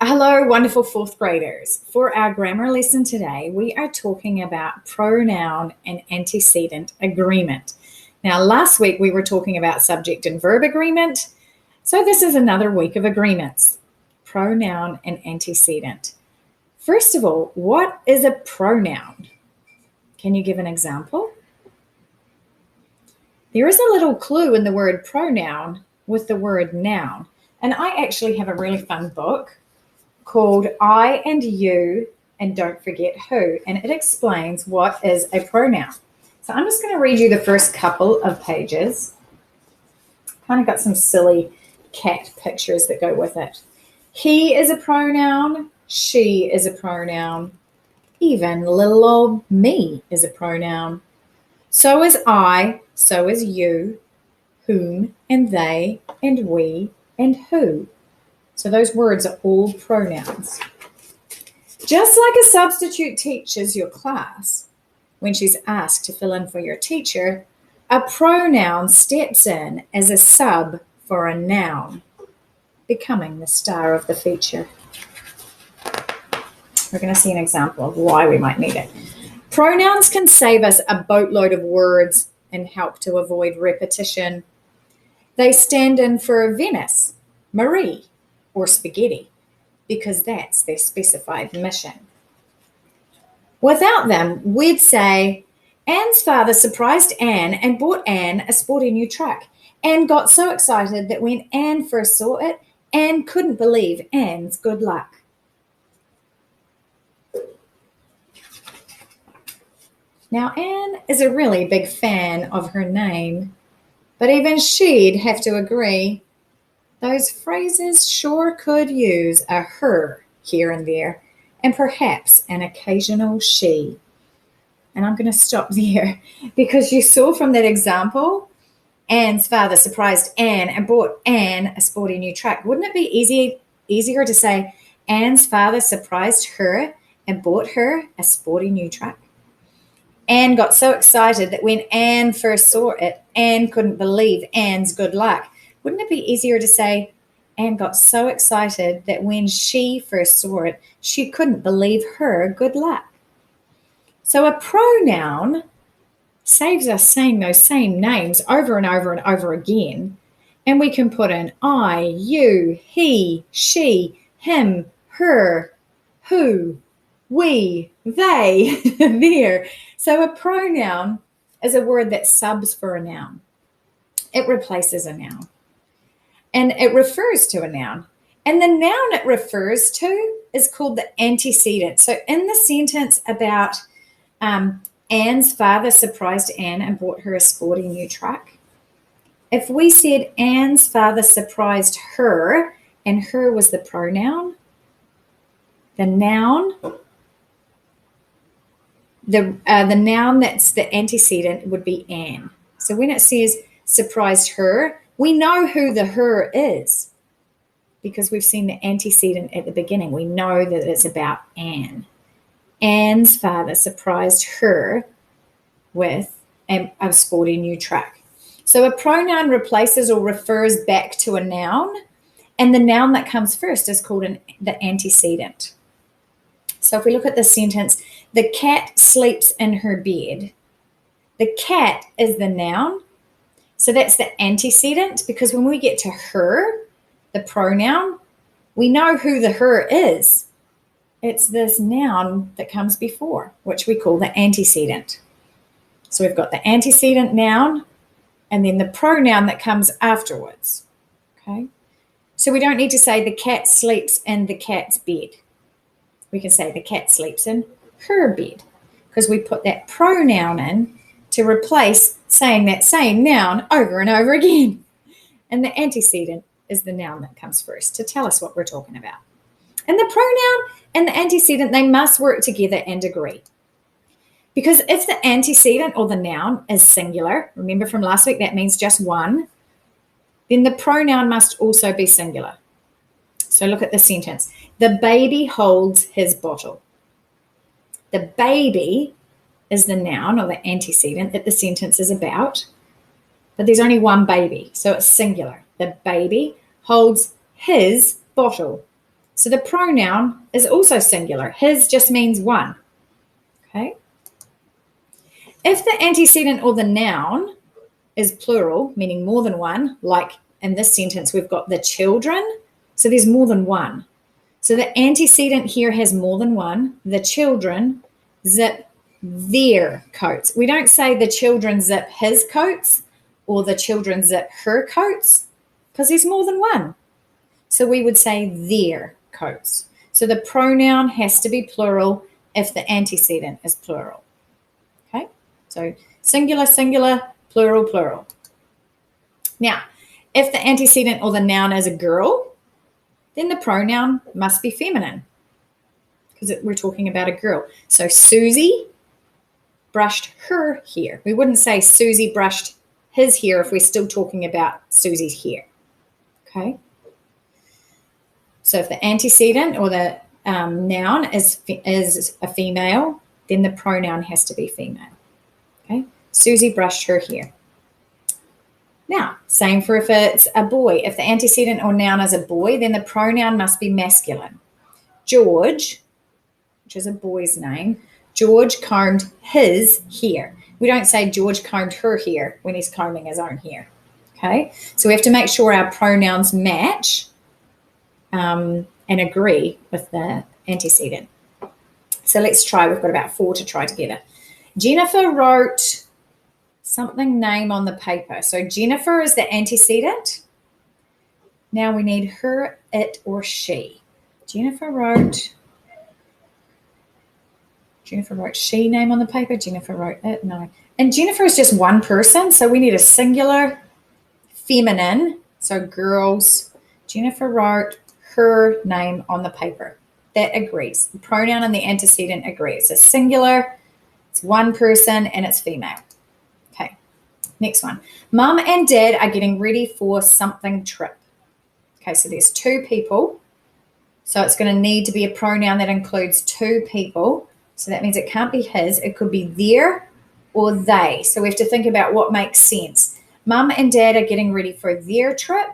Hello, wonderful fourth graders. For our grammar lesson today, we are talking about pronoun and antecedent agreement. Now, last week we were talking about subject and verb agreement. So this is another week of agreements. Pronoun and antecedent. First of all, what is a pronoun? Can you give an example? There is a little clue in the word pronoun with the word noun. And I actually have a really fun book called I and You and Don't Forget Who, and it explains what is a pronoun. So I'm just going to read you the first couple of pages. Kind of got some silly cat pictures that go with it. He is a pronoun. She is a pronoun. Even little old me is a pronoun. So is I, so is you, whom and they and we and who. So those words are all pronouns. Just like a substitute teaches your class when she's asked to fill in for your teacher, a pronoun steps in as a sub for a noun, becoming the star of the feature. We're going to see an example of why we might need it. Pronouns can save us a boatload of words and help to avoid repetition. They stand in for Venice, Marie, or spaghetti, because that's their specified mission. Without them, we'd say, Anne's father surprised Anne and bought Anne a sporty new truck. Anne got so excited that when Anne first saw it, Anne couldn't believe Anne's good luck. Now, Anne is a really big fan of her name, but even she'd have to agree those phrases sure could use a her here and there, and perhaps an occasional she. And I'm going to stop there because you saw from that example, Anne's father surprised Anne and bought Anne a sporty new truck. Wouldn't it be easier to say Anne's father surprised her and bought her a sporty new truck? Anne got so excited that when Anne first saw it, Anne couldn't believe Anne's good luck. Wouldn't it be easier to say, Anne got so excited that when she first saw it, she couldn't believe her good luck? So a pronoun saves us saying those same names over and over and over again. And we can put in I, you, he, she, him, her, who, we, they, there. So a pronoun is a word that subs for a noun. It replaces a noun. And it refers to a noun. And the noun it refers to is called the antecedent. So in the sentence about Anne's father surprised Anne and bought her a sporty new truck, if we said Anne's father surprised her and her was the pronoun, the noun that's the antecedent would be Anne. So when it says surprised her, we know who the her is because we've seen the antecedent at the beginning. We know that it's about Anne. Anne's father surprised her with a sporty new truck. So a pronoun replaces or refers back to a noun, and the noun that comes first is called the antecedent. So if we look at the sentence, the cat sleeps in her bed. The cat is the noun. So that's the antecedent, because when we get to her, the pronoun, we know who the her is. It's this noun that comes before, which we call the antecedent. So we've got the antecedent noun and then the pronoun that comes afterwards. Okay. So we don't need to say the cat sleeps in the cat's bed. We can say the cat sleeps in her bed because we put that pronoun in to replace saying that same noun over and over again. And the antecedent is the noun that comes first to tell us what we're talking about. And the pronoun and the antecedent, they must work together and agree. Because if the antecedent or the noun is singular, remember from last week that means just one, then the pronoun must also be singular. So look at the sentence. The baby holds his bottle. The baby is the noun or the antecedent that the sentence is about, but there's only one baby, so it's singular. The baby holds his bottle. So the pronoun is also singular. His just means one. Okay. If the antecedent or the noun is plural, meaning more than one, like in this sentence, we've got the children. So there's more than one. So the antecedent here has more than one. The children zip their coats. We don't say the children zip his coats or the children zip her coats because there's more than one. So we would say their coats. So the pronoun has to be plural if the antecedent is plural. Okay, so singular, singular, plural, plural. Now, if the antecedent or the noun is a girl, then the pronoun must be feminine because we're talking about a girl. So Susie brushed her hair. We wouldn't say Susie brushed his hair if we're still talking about Susie's hair. Okay. So if the antecedent or the noun is a female, then the pronoun has to be female. Okay. Susie brushed her hair. Now, same for if it's a boy. If the antecedent or noun is a boy, then the pronoun must be masculine. George, which is a boy's name, George combed his hair. We don't say George combed her hair when he's combing his own hair. Okay, so we have to make sure our pronouns match and agree with the antecedent. So let's try. We've got about 4 to try together. Jennifer wrote something name on the paper. So Jennifer is the antecedent. Now we need her, it, or she. Jennifer wrote she name on the paper. Jennifer wrote it. No. And Jennifer is just one person. So we need a singular feminine. So girls. Jennifer wrote her name on the paper. That agrees. The pronoun and the antecedent agree. It's a singular, it's one person, and it's female. Okay. Next one. Mum and Dad are getting ready for something trip. Okay, so there's 2 people. So it's going to need to be a pronoun that includes 2 people. So that means it can't be his. It could be their or they. So we have to think about what makes sense. Mum and Dad are getting ready for their trip.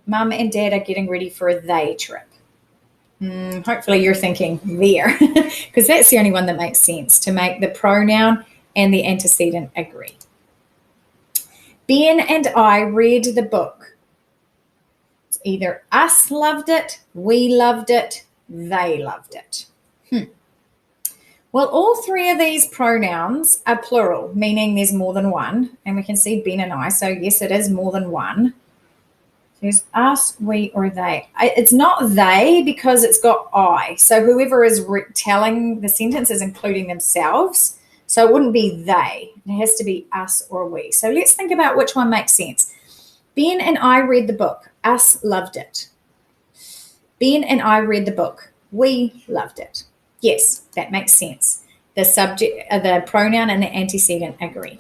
Mum and Dad are getting ready for a they trip. Hopefully you're thinking their, because that's the only one that makes sense, to make the pronoun and the antecedent agree. Ben and I read the book. It's either us loved it, we loved it, they loved it. Well, all 3 of these pronouns are plural, meaning there's more than one. And we can see Ben and I. So yes, it is more than one. There's us, we, or they. It's not they because it's got I. So whoever is telling the sentence is including themselves. So it wouldn't be they. It has to be us or we. So let's think about which one makes sense. Ben and I read the book. Us loved it. Ben and I read the book. We loved it. Yes, that makes sense. The subject, the pronoun and the antecedent agree.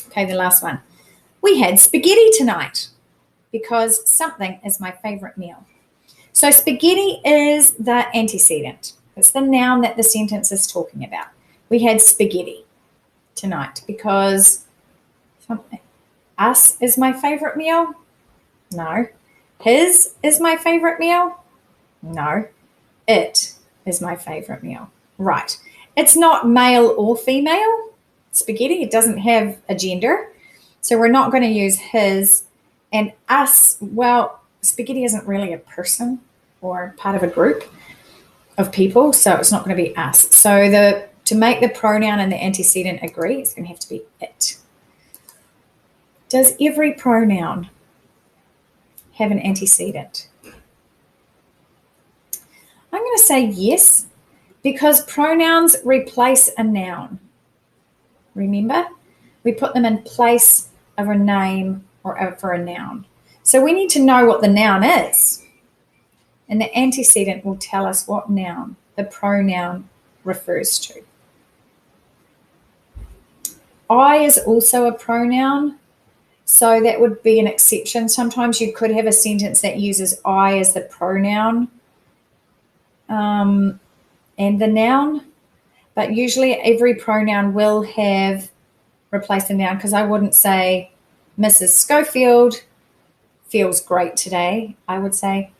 Okay, the last one. We had spaghetti tonight because something is my favorite meal. So spaghetti is the antecedent. It's the noun that the sentence is talking about. We had spaghetti tonight because something. Us is my favorite meal? No. His is my favorite meal? No. It is my favorite meal. Right. It's not male or female. Spaghetti, it doesn't have a gender. So we're not going to use his and us. Well, spaghetti isn't really a person or part of a group of people, so it's not going to be us. So to make the pronoun and the antecedent agree, it's going to have to be it. Does every pronoun have an antecedent? I'm going to say yes, because pronouns replace a noun. Remember, we put them in place of a name or for a noun. So we need to know what the noun is. And the antecedent will tell us what noun the pronoun refers to. I is also a pronoun, so that would be an exception. Sometimes you could have a sentence that uses I as the pronoun and the noun, but usually every pronoun will have replaced the noun, because I wouldn't say Mrs. Schofield feels great today. I would say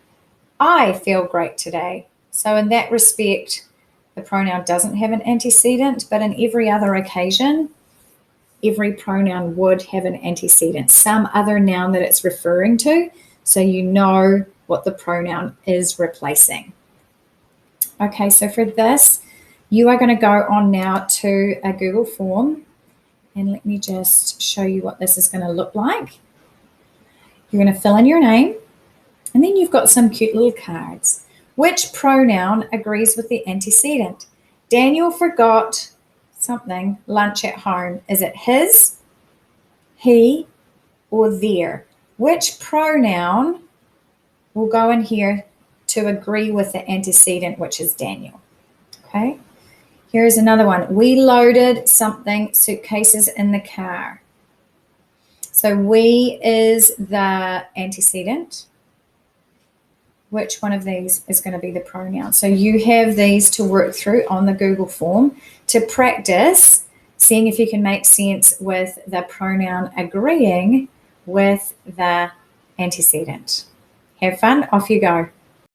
I feel great today. So in that respect, the pronoun doesn't have an antecedent, but in every other occasion, every pronoun would have an antecedent, some other noun that it's referring to, so you know what the pronoun is replacing. Okay, so for this, you are going to go on now to a Google form, and let me just show you what this is going to look like. You're going to fill in your name, and then you've got some cute little cards. Which pronoun agrees with the antecedent? Daniel forgot something, lunch at home. Is it his, he, or their? Which pronoun will go in here to agree with the antecedent, which is Daniel? Okay. Here's another one. We loaded something, suitcases in the car. So we is the antecedent. Which one of these is going to be the pronoun? So you have these to work through on the Google form to practice seeing if you can make sense with the pronoun agreeing with the antecedent. Have fun. Off you go.